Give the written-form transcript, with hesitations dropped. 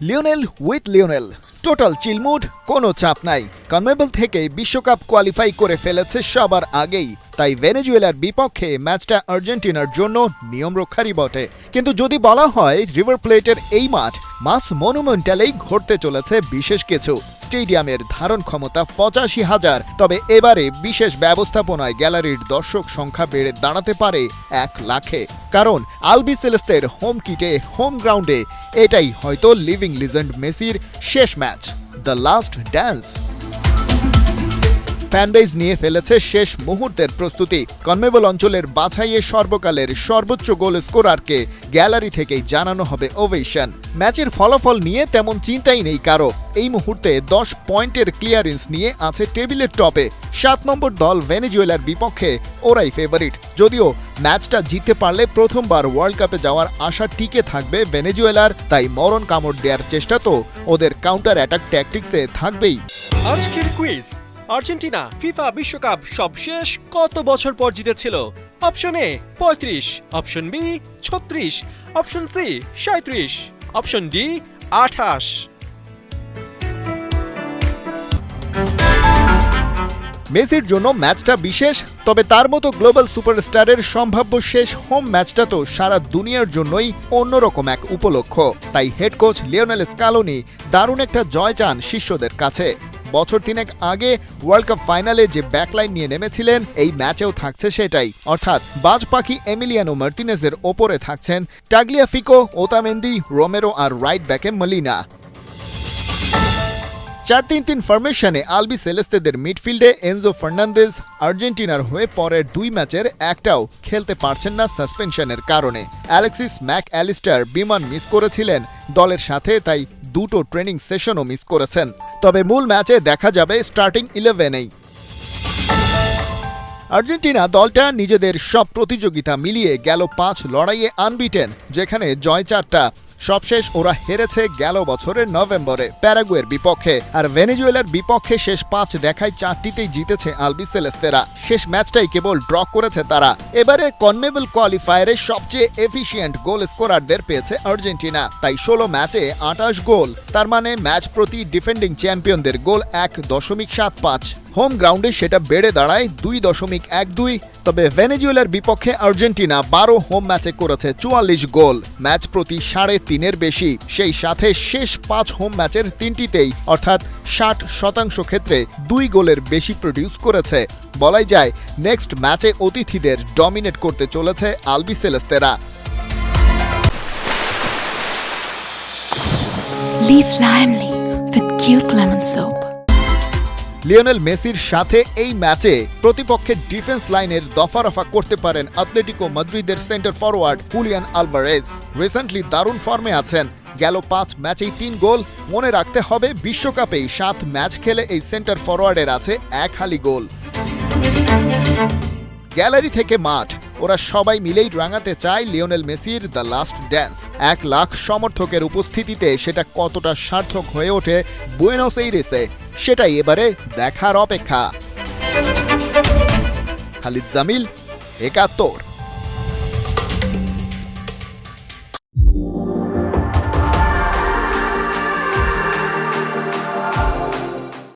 Lionel with Lionel, total চিলমুড, কোনো চাপ নাই। কনমেবল থেকে বিশ্বকাপ কোয়ালিফাই করে ফেলেছে সবার আগেই, তাই ভেনেজুয়েলার বিপক্ষে ম্যাচটা আর্জেন্টিনার জন্য নিয়ম রক্ষারই বটে। কিন্তু যদি বলা হয় রিভার প্লেটের এই মাঠ মাস মনুমেন্টালেই ঘটতে চলেছে বিশেষ কিছু। স্টেডিয়ামের ধারণ ক্ষমতা ৮৫,০০০, তবে এবারে বিশেষ ব্যবস্থাপনায় গ্যালারির দর্শক সংখ্যা বেড়ে দাঁড়াতে পারে ১ লাখে। কারণ আলবিসেলেস্তের হোম কিটে, হোম গ্রাউন্ডে এটাই হয়তো লিভিং লিজেন্ড মেসির শেষ match, the last dance. Fanbase নিয়ে ফেলেছে শেষ মুহূর্তের প্রস্তুতি। কনমেবল অঞ্চলের বাছাইয়ে সর্বকালের সর্বোচ্চ গোল স্কোরারকে গ্যালারি থেকেই জানানো হবে ওভেশন। ম্যাচের ফলাফল নিয়ে তেমন চিন্তাই নেই কারো। এই মুহূর্তে ১০ পয়েন্টের ক্লিয়ারেন্স নিয়ে আছে টেবিলের টপে। ৭ নম্বর দল ভেনেজুয়েলার বিপক্ষে ওরাই ফেভারিট। যদিও ম্যাচটা জিততে পারলে প্রথমবার ওয়ার্ল্ড কাপে যাওয়ার আশা টিকে থাকবে ভেনেজুয়েলার, তাই মরণ কামড় দেওয়ার চেষ্টা তো ওদের কাউন্টার অ্যাটাক ট্যাকটিক্সে থাকবেই। আজকের কুইজ, আর্জেন্টিনা ফিফা বিশ্বকাপ সবশেষ কত বছর পর জিতেছিল? Option A ৩৫, option B ৩৬, option C ৩৭, option D ২৮। মেসির জন্য ম্যাচটা বিশেষ, তবে তার মতো গ্লোবাল সুপারস্টারের সম্ভাব্য শেষ হোম ম্যাচটা তো সারা দুনিয়ার জন্যই অন্যরকম এক উপলক্ষ। তাই হেড কোচ লিওনেল স্কালোনি দারুণ একটা জয় চান শিষ্যদের কাছে। বছর ৩ আগে ওয়ার্ল্ড কাপ ফাইনালে যে ব্যাকলাইন নিয়ে নেমেছিলেন, এই ম্যাচেও থাকছে সেটাই, অর্থাৎ বাজ পাখি এমিলিয়ানো মার্টিনেজের ওপরে থাকছেন টাগলিয়াফিকো, ওতামেন্দি, রোমেরো আর রাইট ব্যাকে মলিনা। ৪-৩-৩ ফরমেশনে আলবিসেলেস্তেদের মিডফিল্ডে এনজো ফার্নান্দেজ আর্জেন্টিনার হয়ে পরের ২ ম্যাচের একটাও খেলতে পারছেন না সাসপেনশনের কারণে। অ্যালেক্সিস ম্যাক অ্যালিস্টার বিমান মিস করেছিলেন দলের সাথে, তাই দুটো ট্রেনিং সেশনও মিস করেছেন। তবে মূল ম্যাচে দেখা যাবে স্টার্টিং 11-এই। আর্জেন্টিনা দলটা নিজেদের সব প্রতিযোগিতা মিলিয়ে গেল ৫ লড়াইয়ে আনবিটেন, যেখানে জয় ৪টা। সবশেষ ওরা হেরেছে গেল বছরের নভেম্বরে প্যারাগুয়ের বিপক্ষে, আর ভেনেজুয়েলার বিপক্ষে শেষ ৫ দেখায় ৪টিতেই জিতেছে আলবিসেলেস্তেরা। শেষ ম্যাচটাই কেবল ড্র করেছে তারা। এবারে কনমেবল কোয়ালিফায়ারে সবচেয়ে এফিশিয়েন্ট গোল স্কোরারদের পেয়েছে আর্জেন্টিনা, তাই ১৬ ম্যাচে ২৮ গোল। তার মানে ম্যাচ প্রতি ডিফেন্ডিং চ্যাম্পিয়নদের গোল ১.৭৫। হোম গ্রাউন্ডে সেটা বেড়ে দাঁড়ায় ২.১২। তবে ভেনেজুয়েলার বিপক্ষে আর্জেন্টিনা ১২ হোম ম্যাচে করেছে ৪৪ গোল, ম্যাচ প্রতি ৩.৫-এর বেশি। সেই সাথে শেষ ৫ হোম ম্যাচের ৩টিতেই, অর্থাৎ ৬০% ক্ষেত্রে ২ গোলের বেশি প্রডিউস করেছে। বলাই যায় নেক্সট ম্যাচে অতিথিদের ডমিনেট করতে চলেছে আলবিসেলেস্তেরা। Live Limely with cute lemon soap. Lionel মেসির সাথে এই ম্যাচে প্রতিপক্ষের ডিফেন্স লাইনের দফারফা করতে পারেন আতলেটিকো মাদ্রিদের centre forward Julian Alvarez. Recently দারুণ ফর্মে আছেন, গেল ৫ ম্যাচেই ৩ গোল। মনে রাখতে হবে বিশ্বকাপেই ৭ ম্যাচ খেলে এই সেন্টার ফরওয়ার্ডের আছে ১ খালি গোল। গ্যালারি থেকে মাঠ, ওরা সবাই মিলেই রাঙাতে চায় লিওনেল মেসির দ্য লাস্ট ড্যান্স। ১ লাখ সমর্থকের উপস্থিতিতে সেটা কতটা সার্থক হয়ে ওঠে বুয়েনোস এইরেসে, সেটাই এবারে দেখার অপেক্ষা। খালিদ জামিল, ৭১।